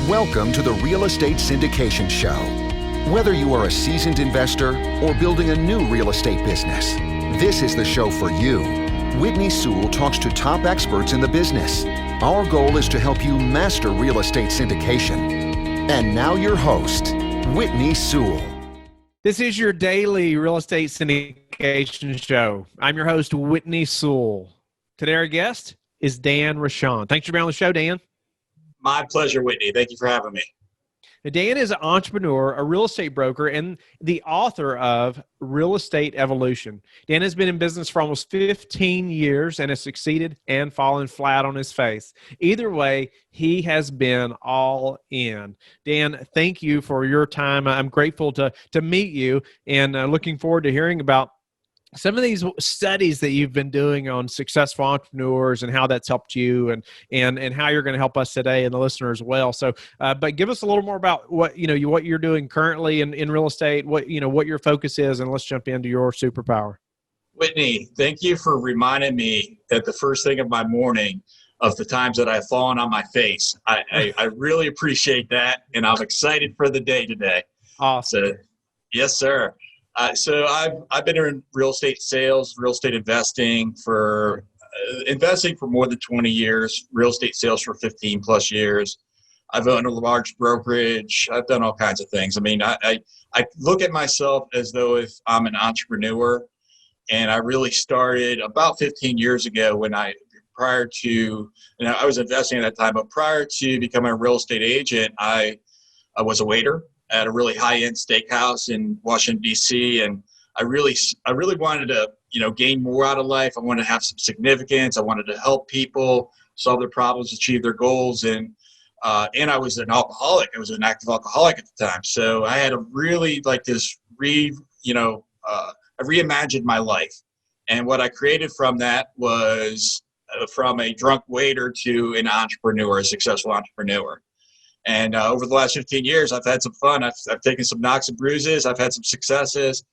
Welcome to the Real Estate Syndication Show. Whether you are a seasoned investor or building a new real estate business, this is the show for you. Whitney Sewell talks to top experts in the business. Our goal is to help you master real estate syndication. And now your host, Whitney Sewell. This is your daily real estate syndication show. I'm your host, Whitney Sewell. Today our guest is Dan Rochon. Thanks for being on the show, Dan. My pleasure, Whitney. Thank you for having me. Dan is an entrepreneur, a real estate broker, and the author of Real Estate Evolution. Dan has been in business for almost 15 years and has succeeded and fallen flat on his face. Either way, he has been all in. Dan, thank you for your time. I'm grateful to meet you and looking forward to hearing about some of these studies that you've been doing on successful entrepreneurs and how that's helped you and how you're going to help us today and the listener as well. So, but give us a little more about what you're doing currently in real estate, what your focus is, and let's jump into your superpower. Whitney, thank you for reminding me at the first thing of my morning of the times that I've fallen on my face. I really appreciate that, and I'm excited for the day today. Awesome. So, yes, sir. So I've been in real estate sales, real estate investing for more than 20 years, real estate sales for 15 plus years. I've owned a large brokerage. I've done all kinds of things. I mean, I look at myself as though if I'm an entrepreneur, and I really started about 15 years ago when I was investing at that time, but prior to becoming a real estate agent, I was a waiter at a really high-end steakhouse in Washington, D.C. And I really wanted to, gain more out of life. I wanted to have some significance. I wanted to help people solve their problems, achieve their goals. And I was an alcoholic. I was an active alcoholic at the time. So I had to really I reimagined my life. And what I created from that was from a drunk waiter to an entrepreneur, a successful entrepreneur. And over the last 15 years, I've had some fun. I've taken some knocks and bruises. I've had some successes.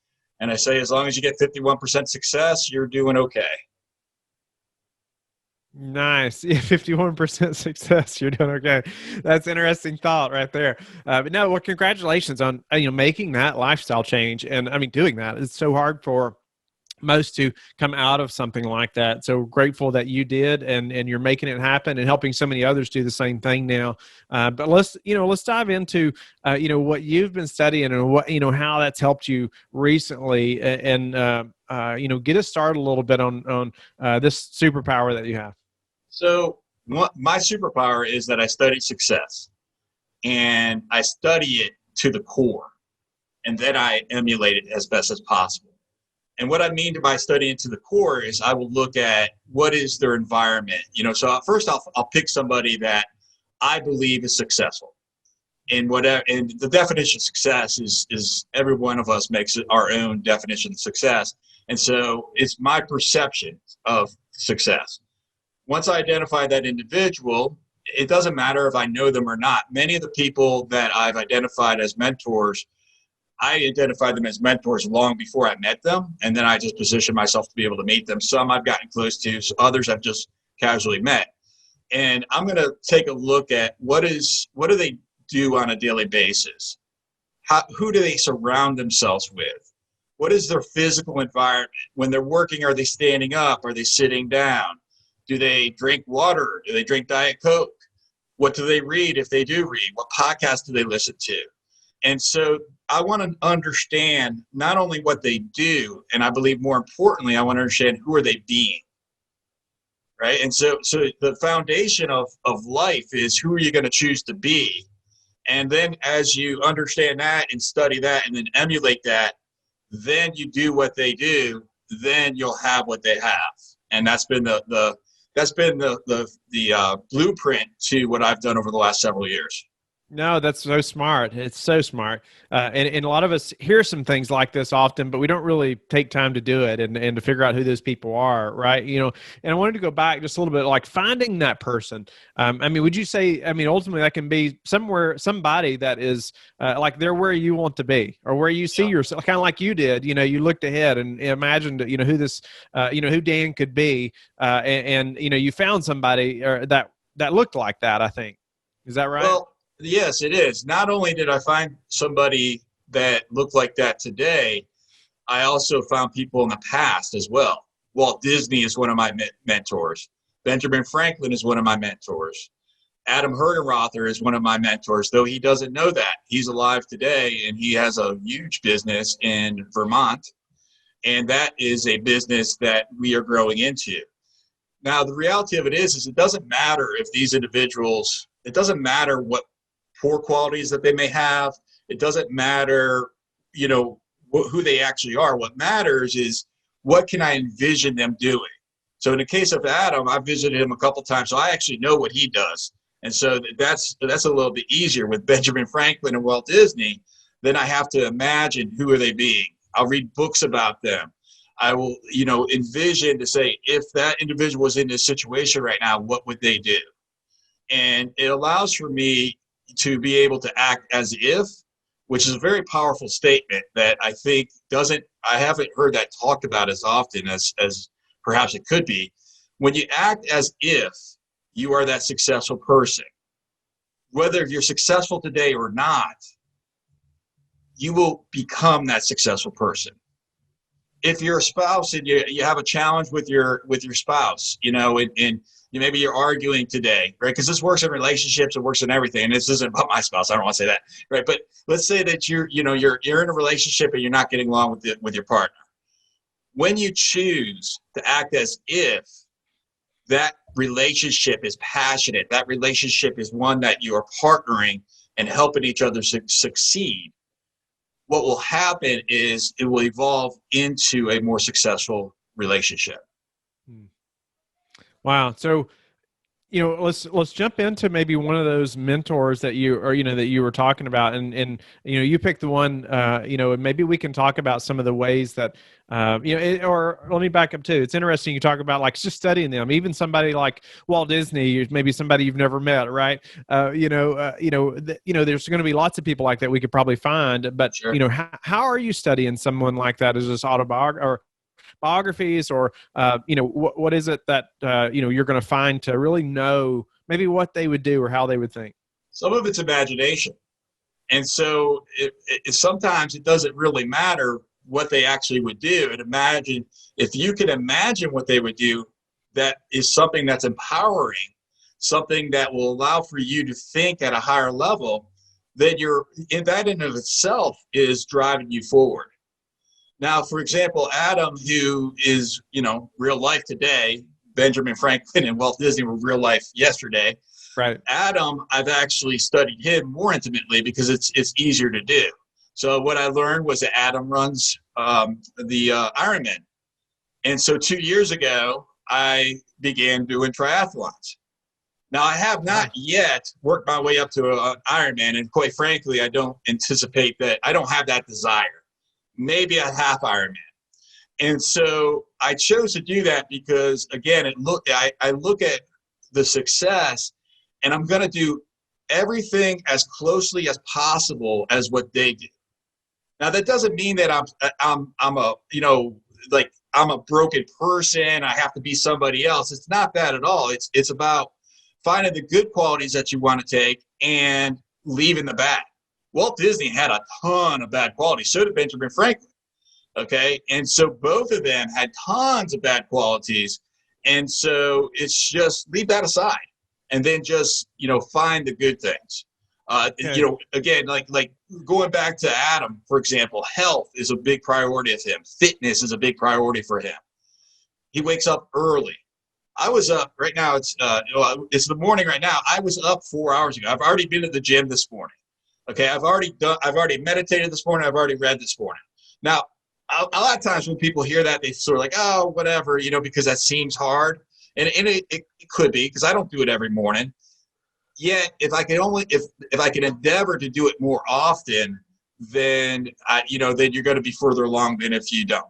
And I say, as long as you get 51% success, you're doing okay. Nice. Yeah, 51% success. You're doing okay. That's an interesting thought right there. But no, well, congratulations on making that lifestyle change. And I mean, doing that. It's so hard for most to come out of something like that. So grateful that you did and you're making it happen and helping so many others do the same thing now. But let's dive into, what you've been studying and what, how that's helped you recently and get us started a little bit on this superpower that you have. So my superpower is that I study success and I study it to the core and then I emulate it as best as possible. And what I mean by studying to the core is I will look at what is their environment. So first I'll pick somebody that I believe is successful. And the definition of success is every one of us makes our own definition of success. And so it's my perception of success. Once I identify that individual, it doesn't matter if I know them or not. Many of the people that I've identified as mentors, I identified them as mentors long before I met them, and then I just positioned myself to be able to meet them. Some I've gotten close to, so others I've just casually met. And I'm going to take a look at what do they do on a daily basis? Who do they surround themselves with? What is their physical environment? When they're working, are they standing up? Are they sitting down? Do they drink water? Do they drink Diet Coke? What do they read if they do read? What podcasts do they listen to? And so I want to understand not only what they do, and I believe more importantly, I want to understand who are they being, right? And so the foundation of life is who are you going to choose to be? And then as you understand that and study that and then emulate that, then you do what they do, then you'll have what they have. And that's been the blueprint to what I've done over the last several years. No, that's so smart. It's so smart. And a lot of us hear some things like this often, but we don't really take time to do it and to figure out who those people are, right? And I wanted to go back just a little bit, like finding that person. Would you say, ultimately that can be somebody that is like they're where you want to be or where you see yourself, kind of like you did, you looked ahead and imagined, who this, who Dan could be. And you found somebody that looked like that, I think. Is that right? Well, Yes, it is. Not only did I find somebody that looked like that today, I also found people in the past as well. Walt Disney is one of my mentors. Benjamin Franklin is one of my mentors. Adam Herdenrother is one of my mentors, though he doesn't know that. He's alive today, and he has a huge business in Vermont, and that is a business that we are growing into. Now, the reality of it is it doesn't matter if these individuals, it doesn't matter what poor qualities that they may have. It doesn't matter, who they actually are. What matters is what can I envision them doing? So in the case of Adam, I visited him a couple times, so I actually know what he does. And so that's a little bit easier with Benjamin Franklin and Walt Disney. Then I have to imagine who are they being. I'll read books about them. I will, envision to say, if that individual was in this situation right now, what would they do? And it allows for me to be able to act as if, which is a very powerful statement that I think I haven't heard that talked about as often as perhaps it could be. When you act as if you are that successful person, whether you're successful today or not, you will become that successful person. If you're a spouse and you have a challenge with your spouse, and maybe you're arguing today, right? Because this works in relationships, it works in everything. And this isn't about my spouse. I don't want to say that, right? But let's say that you're in a relationship and you're not getting along with your partner. When you choose to act as if that relationship is passionate, that relationship is one that you are partnering and helping each other succeed, what will happen is it will evolve into a more successful relationship. Wow. So, let's jump into maybe one of those mentors that you were talking about, and you picked the one, and maybe we can talk about some of the ways that, or let me back up too. It's interesting you talk about like just studying them, even somebody like Walt Disney, maybe somebody you've never met, right? There's going to be lots of people like that we could probably find, but Sure. How are you studying someone like that? Is this autobiography or biographies, or what is it that you're going to find to really know maybe what they would do or how they would think? Some of it's imagination, and so sometimes it doesn't really matter what they actually would do. And imagine, if you can imagine what they would do, that is something that's empowering, something that will allow for you to think at a higher level. Then that in of itself is driving you forward. Now, for example, Adam, who is, real life today, Benjamin Franklin and Walt Disney were real life yesterday. Right. Adam, I've actually studied him more intimately because it's easier to do. So what I learned was that Adam runs the Ironman. And so 2 years ago, I began doing triathlons. Now, I have not yet worked my way up to an Ironman, and quite frankly, I don't anticipate that. I don't have that desire. Maybe a half Ironman. And so I chose to do that because, again, I look at the success, and I'm going to do everything as closely as possible as what they do. Now, that doesn't mean that I'm a broken person. I have to be somebody else. It's not that at all. It's about finding the good qualities that you want to take and leaving the bad. Walt Disney had a ton of bad qualities. So did Benjamin Franklin. Okay. And so both of them had tons of bad qualities. And so it's just leave that aside and then just, find the good things. Okay. Again, like going back to Adam, for example, health is a big priority of him. Fitness is a big priority for him. He wakes up early. I was up right now. It's the morning right now. I was up 4 hours ago. I've already been to the gym this morning. Okay, I've already meditated this morning. I've already read this morning. Now, a lot of times when people hear that, they sort of like, oh, whatever, because that seems hard. And it could be, because I don't do it every morning. Yet, if I can endeavor to do it more often, then then you're going to be further along than if you don't.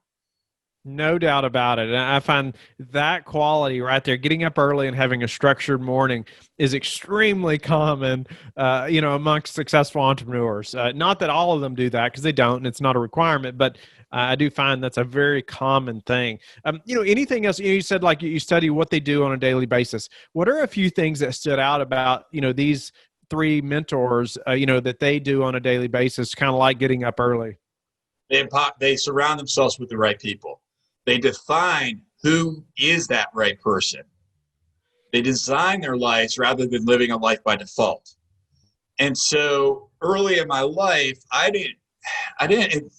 No doubt about it. And I find that quality right there, getting up early and having a structured morning, is extremely common, amongst successful entrepreneurs. Not that all of them do that, because they don't, and it's not a requirement, but I do find that's a very common thing. Anything else? You said like you study what they do on a daily basis. What are a few things that stood out about, these three mentors, that they do on a daily basis, kind of like getting up early? They surround themselves with the right people. They define who is that right person. They design their lives rather than living a life by default. And so early in my life, I didn't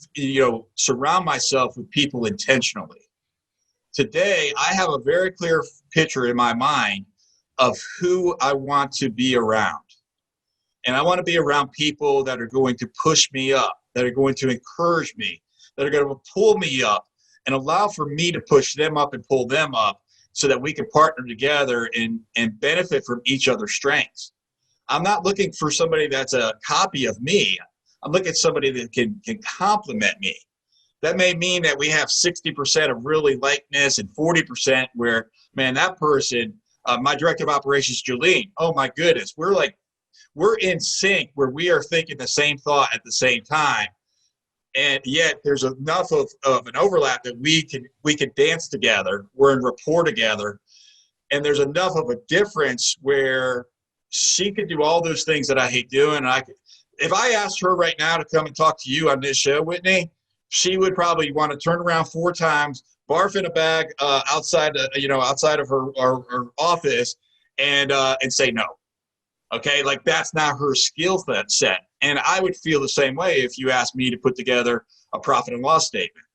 surround myself with people intentionally. Today, I have a very clear picture in my mind of who I want to be around. And I want to be around people that are going to push me up, that are going to encourage me, that are going to pull me up and allow for me to push them up and pull them up so that we can partner together and benefit from each other's strengths. I'm not looking for somebody that's a copy of me. I'm looking at somebody that can complement me. That may mean that we have 60% of really likeness and 40% where, man, that person, my director of operations, Jolene, oh my goodness, we're in sync where we are thinking the same thought at the same time. And yet there's enough of an overlap that we can dance together. We're in rapport together. And there's enough of a difference where she could do all those things that I hate doing. And if I asked her right now to come and talk to you on this show, Whitney, she would probably want to turn around 4 times, barf in a bag outside of her office, and say no. Okay, like that's not her skill set. And I would feel the same way if you asked me to put together a profit and loss statement.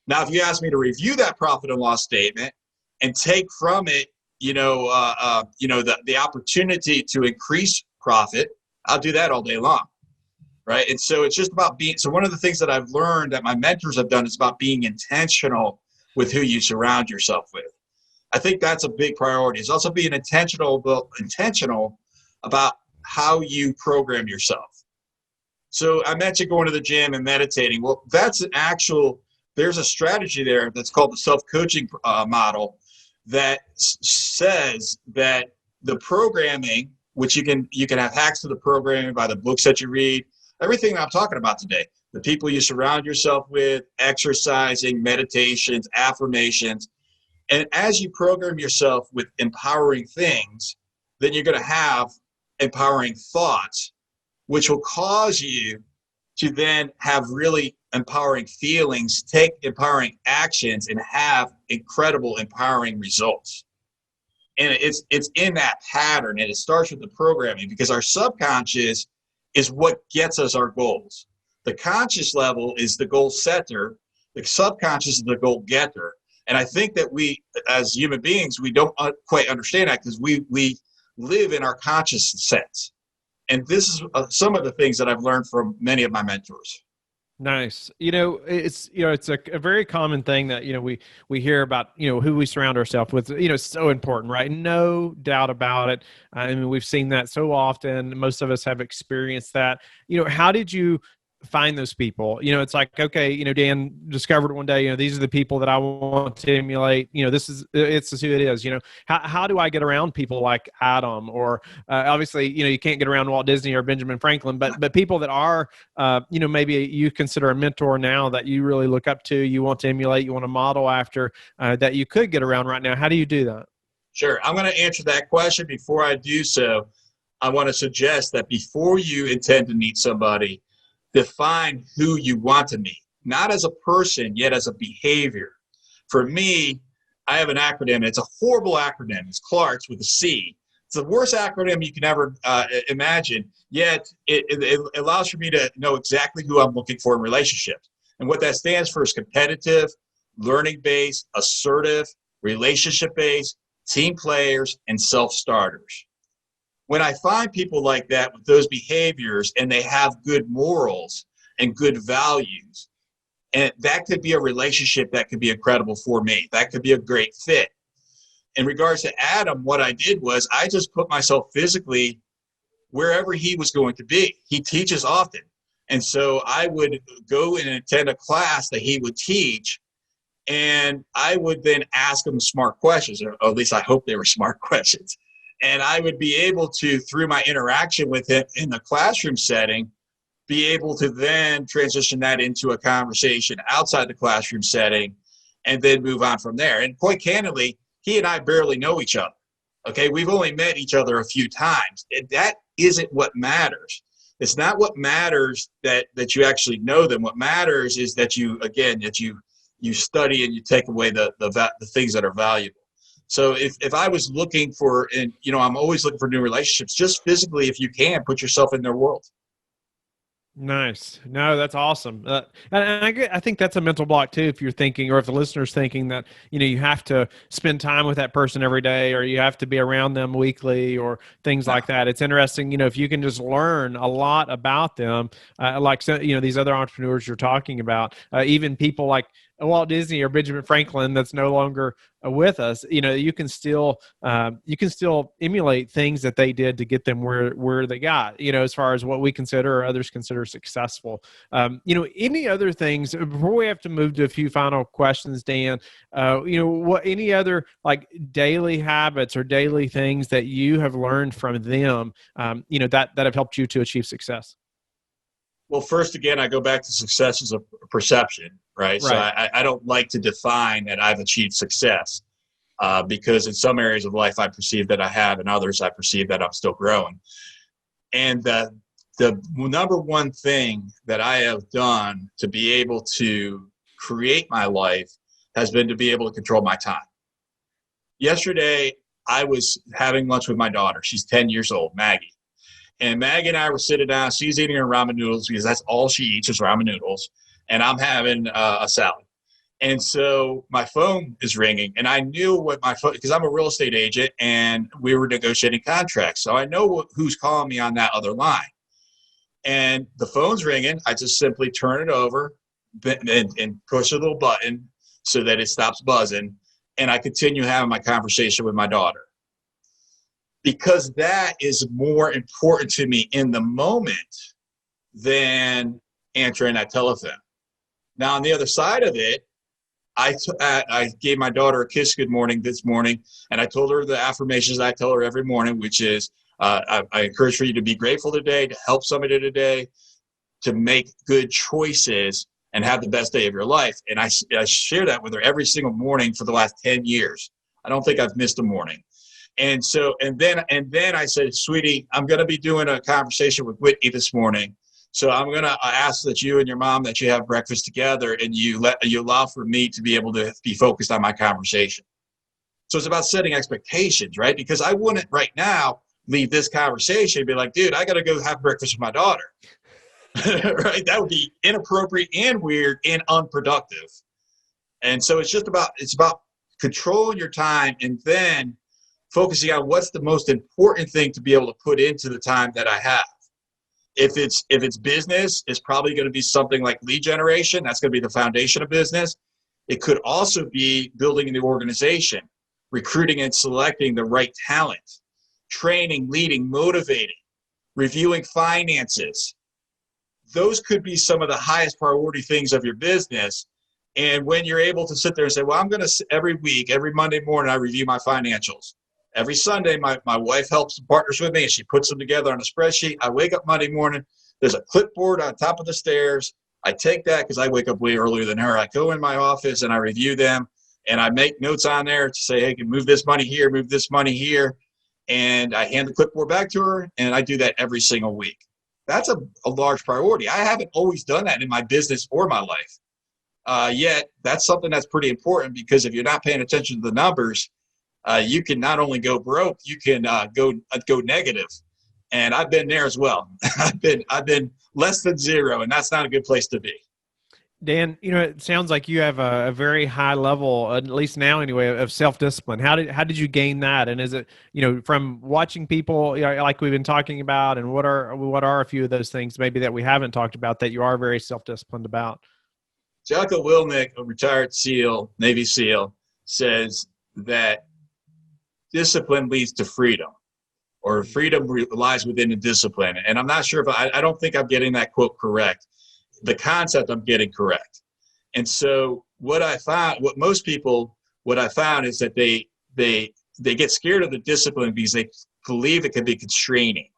Now, if you asked me to review that profit and loss statement and take from it, the opportunity to increase profit, I'll do that all day long, right? And so it's just about so one of the things that I've learned that my mentors have done is about being intentional with who you surround yourself with. I think that's a big priority. It's also being intentional about how you program yourself. So I mentioned going to the gym and meditating. Well, there's a strategy there that's called the self-coaching model that says that the programming, which you can have hacks to the programming by the books that you read, everything that I'm talking about today, the people you surround yourself with, exercising, meditations, affirmations. And as you program yourself with empowering things, then you're going to have empowering thoughts, which will cause you to then have really empowering feelings, take empowering actions, and have incredible empowering results. And it's in that pattern, and it starts with the programming, because our subconscious is what gets us our goals. The conscious level is the goal setter. The subconscious is the goal getter. And I think that we, as human beings, we don't quite understand that because we live in our conscious sense. And this is some of the things that I've learned from many of my mentors. Nice. It's a very common thing that, we hear about, who we surround ourselves with, it's so important, right? No doubt about it. I mean, we've seen that so often. Most of us have experienced that. How did you find those people? It's like, okay, Dan discovered one day, these are the people that I want to emulate. This is who it is. How do I get around people like Adam, or obviously, you can't get around Walt Disney or Benjamin Franklin, but people that are, maybe you consider a mentor now that you really look up to, you want to emulate, you want to model after, that you could get around right now. How do you do that? Sure. I'm going to answer that question. Before I do so, I want to suggest that before you intend to meet somebody, define who you want to meet, not as a person, yet as a behavior. For me, I have an acronym. It's a horrible acronym. It's CLARKS with a C. It's the worst acronym you can ever imagine, yet it allows for me to know exactly who I'm looking for in relationships. And what that stands for is competitive, learning-based, assertive, relationship-based, team players, and self-starters. When I find people like that with those behaviors and they have good morals and good values, and that could be a relationship that could be incredible for me. That could be a great fit. In regards to Adam, what I did was I just put myself physically wherever he was going to be. He teaches often. And so I would go and attend a class that he would teach, and I would then ask him smart questions, or at least I hope they were smart questions. And I would be able to, through my interaction with him in the classroom setting, be able to then transition that into a conversation outside the classroom setting and then move on from there. And quite candidly, he and I barely know each other. Okay, we've only met each other a few times. And that isn't what matters. It's not what matters that you actually know them. What matters is that you study and you take away the things that are valuable. So if I was looking for, and I'm always looking for new relationships, just physically, if you can, put yourself in their world. Nice. No, that's awesome. And I think that's a mental block too. If you're thinking, or if the listener's thinking that, you have to spend time with that person every day, or you have to be around them weekly or things like that. It's interesting, if you can just learn a lot about them, these other entrepreneurs you're talking about, even people like Walt Disney or Benjamin Franklin that's no longer with us, you can still emulate things that they did to get them where they got, as far as what we consider or others consider successful. Any other things before we have to move to a few final questions, Dan? What any other like daily habits or daily things that you have learned from them, that have helped you to achieve success? Well, first, again, I go back to success as a perception, right? So I don't like to define that I've achieved success because in some areas of life I perceive that I have, and others I perceive that I'm still growing. And the number one thing that I have done to be able to create my life has been to be able to control my time. Yesterday, I was having lunch with my daughter. She's 10 years old, Maggie. And Maggie and I were sitting down. She's eating her ramen noodles because that's all she eats is ramen noodles. And I'm having a salad. And so my phone is ringing. And I knew what my phone, because I'm a real estate agent and we were negotiating contracts. So I know who's calling me on that other line. And the phone's ringing. I just simply turn it over and push a little button so that it stops buzzing. And I continue having my conversation with my daughter. Because that is more important to me in the moment than answering that telephone. Now, on the other side of it, I gave my daughter a kiss good morning this morning, and I told her the affirmations I tell her every morning, which is I encourage for you to be grateful today, to help somebody today, to make good choices, and have the best day of your life. And I share that with her every single morning for the last 10 years. I don't think I've missed a morning. And so, and then I said, sweetie, I'm going to be doing a conversation with Whitney this morning. So I'm going to ask that you and your mom, that you have breakfast together and you allow for me to be able to be focused on my conversation. So it's about setting expectations, right? Because I wouldn't right now leave this conversation and be like, dude, I got to go have breakfast with my daughter. Right? That would be inappropriate and weird and unproductive. And so it's about controlling your time and then focusing on what's the most important thing to be able to put into the time that I have. If it's business, it's probably going to be something like lead generation. That's going to be the foundation of business. It could also be building a new organization, recruiting and selecting the right talent, training, leading, motivating, reviewing finances. Those could be some of the highest priority things of your business. And when you're able to sit there and say, well, I'm going to every week, every Monday morning, I review my financials. Every Sunday, my wife helps and partners with me, and she puts them together on a spreadsheet. I wake up Monday morning. There's a clipboard on top of the stairs. I take that because I wake up way earlier than her. I go in my office, and I review them, and I make notes on there to say, hey, move this money here, move this money here. And I hand the clipboard back to her, and I do that every single week. That's a large priority. I haven't always done that in my business or my life. Yet that's something that's pretty important because if you're not paying attention to the numbers, you can not only go broke, you can go negative, and I've been there as well. I've been less than zero, and that's not a good place to be. Dan, it sounds like you have a very high level, at least now anyway, of self-discipline. How did you gain that? And is it from watching people like we've been talking about? And what are a few of those things maybe that we haven't talked about that you are very self-disciplined about? Jocko Willink, a retired SEAL, Navy SEAL, says that discipline leads to freedom, or freedom lies within the discipline. And I'm not sure if I don't think I'm getting that quote correct. The concept I'm getting correct. And so what I found is that they get scared of the discipline because they believe it can be constraining.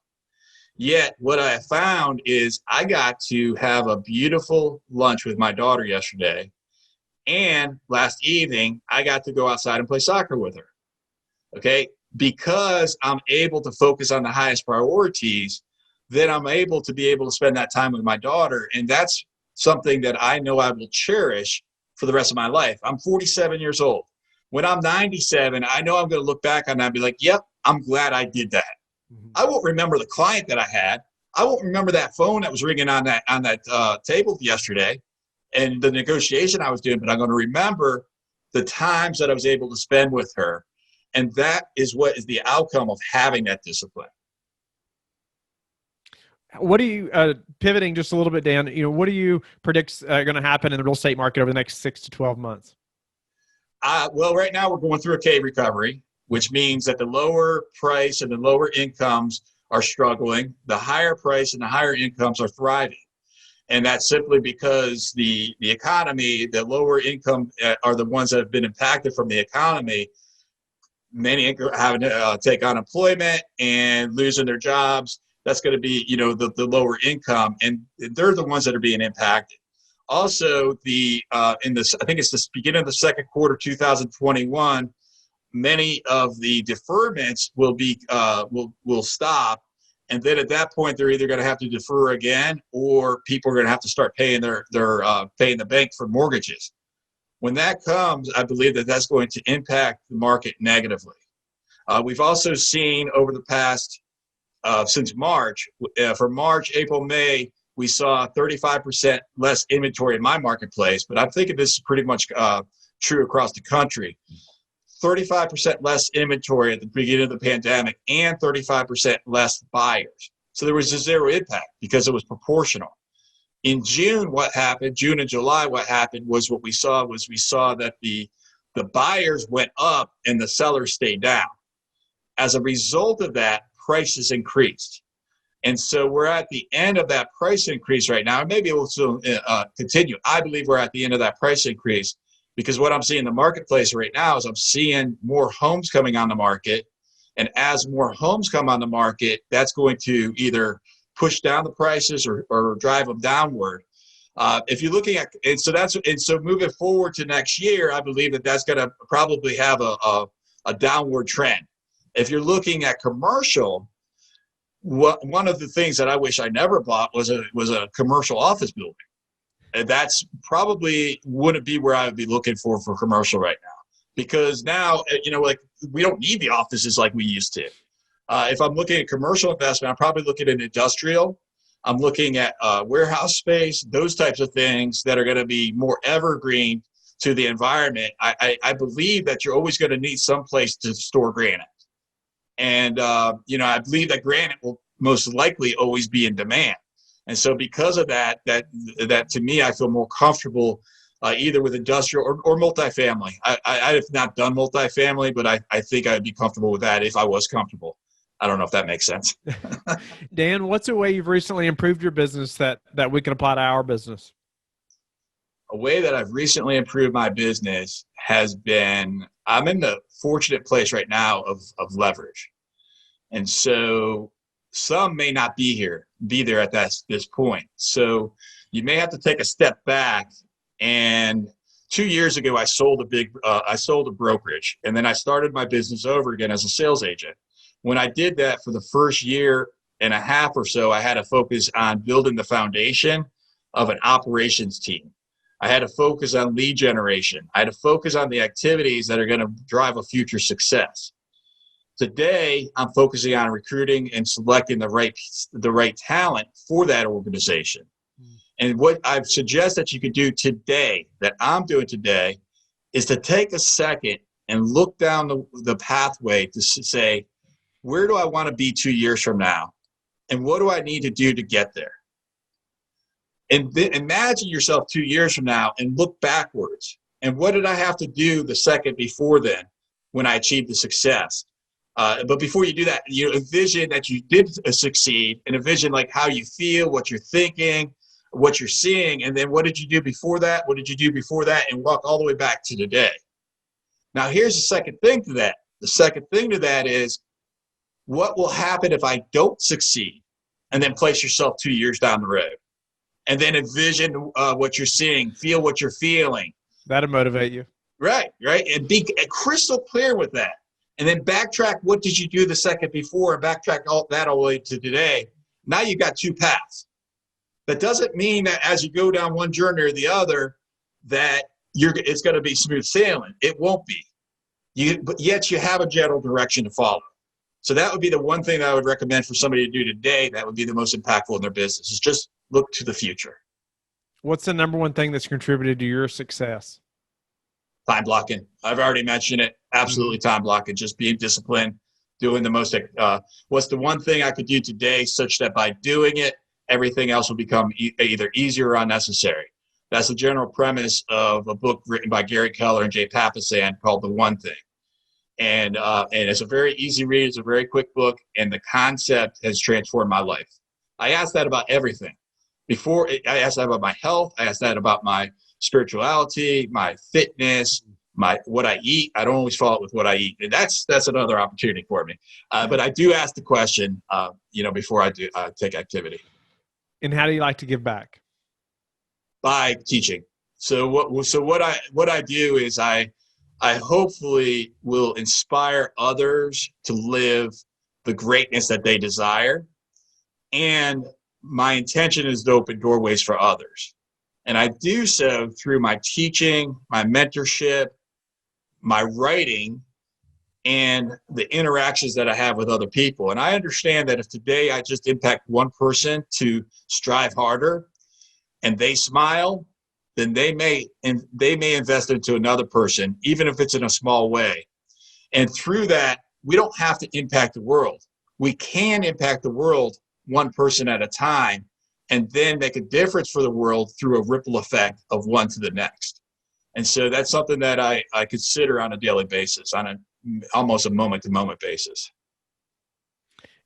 Yet what I found is I got to have a beautiful lunch with my daughter yesterday. And last evening, I got to go outside and play soccer with her. Okay. because I'm able to focus on the highest priorities, then I'm able to spend that time with my daughter. And that's something that I know I will cherish for the rest of my life. I'm 47 years old. When I'm 97, I know I'm going to look back on that and be like, yep, I'm glad I did that. Mm-hmm. I won't remember the client that I had. I won't remember that phone that was ringing on that table yesterday and the negotiation I was doing, but I'm going to remember the times that I was able to spend with her. And that is what is the outcome of having that discipline. What do you, pivoting just a little bit, Dan, what do you predict going to happen in the real estate market over the next 6 to 12 months? Well, right now we're going through a K recovery, which means that the lower price and the lower incomes are struggling. The higher price and the higher incomes are thriving. And that's simply because the economy, the lower income are the ones that have been impacted from the economy. Many having to take unemployment and losing their jobs. That's going to be, the lower income, and they're the ones that are being impacted. Also, I think it's the beginning of the second quarter, 2021. Many of the deferments will stop, and then at that point, they're either going to have to defer again, or people are going to have to start paying paying the bank for mortgages. When that comes, I believe that that's going to impact the market negatively. We've also seen over the past since March, from March, April, May, we saw 35% less inventory in my marketplace, but I'm thinking this is pretty much true across the country. 35% less inventory at the beginning of the pandemic and 35% less buyers. So there was a zero impact because it was proportional. In June, June and July, what happened was we saw that the buyers went up and the sellers stayed down. As a result of that, prices increased. And so we're at the end of that price increase right now. And maybe it will still continue. I believe we're at the end of that price increase because what I'm seeing in the marketplace right now is I'm seeing more homes coming on the market. And as more homes come on the market, that's going to either push down the prices or drive them downward. If you're looking at, and so moving forward to next year, I believe that that's going to probably have a downward trend. If you're looking at commercial, one of the things that I wish I never bought was a commercial office building. And that's probably wouldn't be where I would be looking for commercial right now. Because now, we don't need the offices like we used to. If I'm looking at commercial investment, I'm probably looking at industrial. I'm looking at warehouse space, those types of things that are going to be more evergreen to the environment. I believe that you're always going to need some place to store granite. And, I believe that granite will most likely always be in demand. And so because of that to me, I feel more comfortable either with industrial or multifamily. I have not done multifamily, but I think I'd be comfortable with that if I was comfortable. I don't know if that makes sense. Dan, what's a way you've recently improved your business that we can apply to our business? A way that I've recently improved my business has been, I'm in the fortunate place right now of leverage. And so some may not be there at this point. So you may have to take a step back. And 2 years ago, I sold a brokerage, and then I started my business over again as a sales agent. When I did that for the first year and a half or so, I had to focus on building the foundation of an operations team. I had to focus on lead generation. I had to focus on the activities that are going to drive a future success. Today, I'm focusing on recruiting and selecting the right talent for that organization. And what I suggest that you could do today, that I'm doing today, is to take a second and look down the pathway to say, where do I want to be 2 years from now? And what do I need to do to get there? And imagine yourself 2 years from now and look backwards. And what did I have to do the second before then when I achieved the success? But before you do that, you envision that you did succeed and envision like how you feel, what you're thinking, what you're seeing. And then what did you do before that? What did you do before that? And walk all the way back to today. Now, here's the second thing to that. The second thing to that is, what will happen if I don't succeed? And then place yourself 2 years down the road. And then envision what you're seeing, feel what you're feeling. That'll motivate you. Right. And be crystal clear with that. and then backtrack what did you do the second before and backtrack all the way to today. Now you got two paths. That doesn't mean that as you go down one journey or the other that it's going to be smooth sailing. It won't be. But yet you have a general direction to follow. So that would be the one thing that I would recommend for somebody to do today that would be the most impactful in their business, is just look to the future. What's the number one thing that's contributed to your success? Time blocking. I've already mentioned it. Absolutely time blocking. Just being disciplined, doing the most. What's the one thing I could do today such that by doing it, everything else will become either easier or unnecessary. That's the general premise of a book written by Gary Keller and Jay Papasan called The One Thing. And it's a very easy read. It's a very quick book. And the concept has transformed my life. I asked that about everything. Before, I asked that about my health. I asked that about my spirituality, my fitness, what I eat. I don't always follow it with what I eat. And that's another opportunity for me. But I do ask the question, before I do take activity. And how do you like to give back? By teaching. So what I do is I hopefully will inspire others to live the greatness that they desire. And my intention is to open doorways for others. And I do so through my teaching, my mentorship, my writing, and the interactions that I have with other people. And I understand that if today I just impact one person to strive harder and they smile, then they may invest into another person, even if it's in a small way. And through that, we don't have to impact the world. We can impact the world one person at a time, and then make a difference for the world through a ripple effect of one to the next. And so that's something that I consider on a daily basis, on almost a moment-to-moment basis.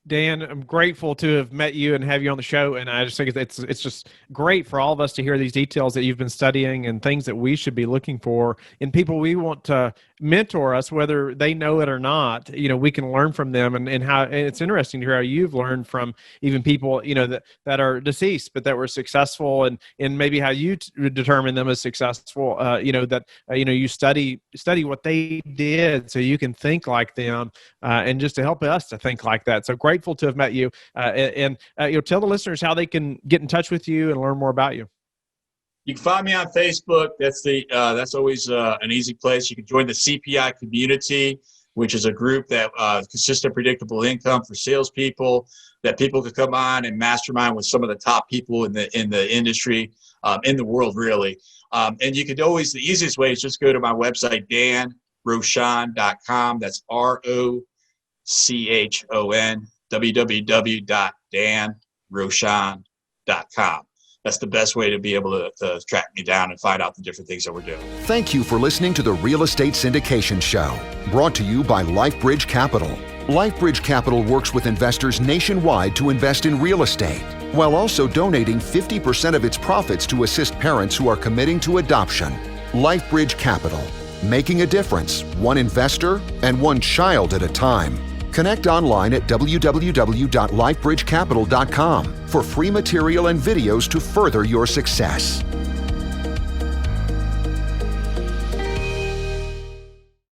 Dan, I'm grateful to have met you and have you on the show. And I just think it's just great for all of us to hear these details that you've been studying and things that we should be looking for in people we want to mentor us, whether they know it or not. We can learn from them, and it's interesting to hear how you've learned from even people, that are deceased, but that were successful, and maybe how you determine them as successful, you study what they did so you can think like them, and just to help us to think like that. So grateful to have met you, and tell the listeners how they can get in touch with you and learn more about you. You can find me on Facebook. That's always an easy place. You can join the CPI community, which is a group that consistent predictable income for salespeople, that people could come on and mastermind with some of the top people in the industry, in the world, really. And you could always, the easiest way is just go to my website, danrochon.com. That's ROCHON, www.danrochon.com. That's the best way to be able to track me down and find out the different things that we're doing. Thank you for listening to the Real Estate Syndication Show, brought to you by LifeBridge Capital. LifeBridge Capital works with investors nationwide to invest in real estate, while also donating 50% of its profits to assist parents who are committing to adoption. LifeBridge Capital, making a difference, one investor and one child at a time. Connect online at www.lifebridgecapital.com for free material and videos to further your success.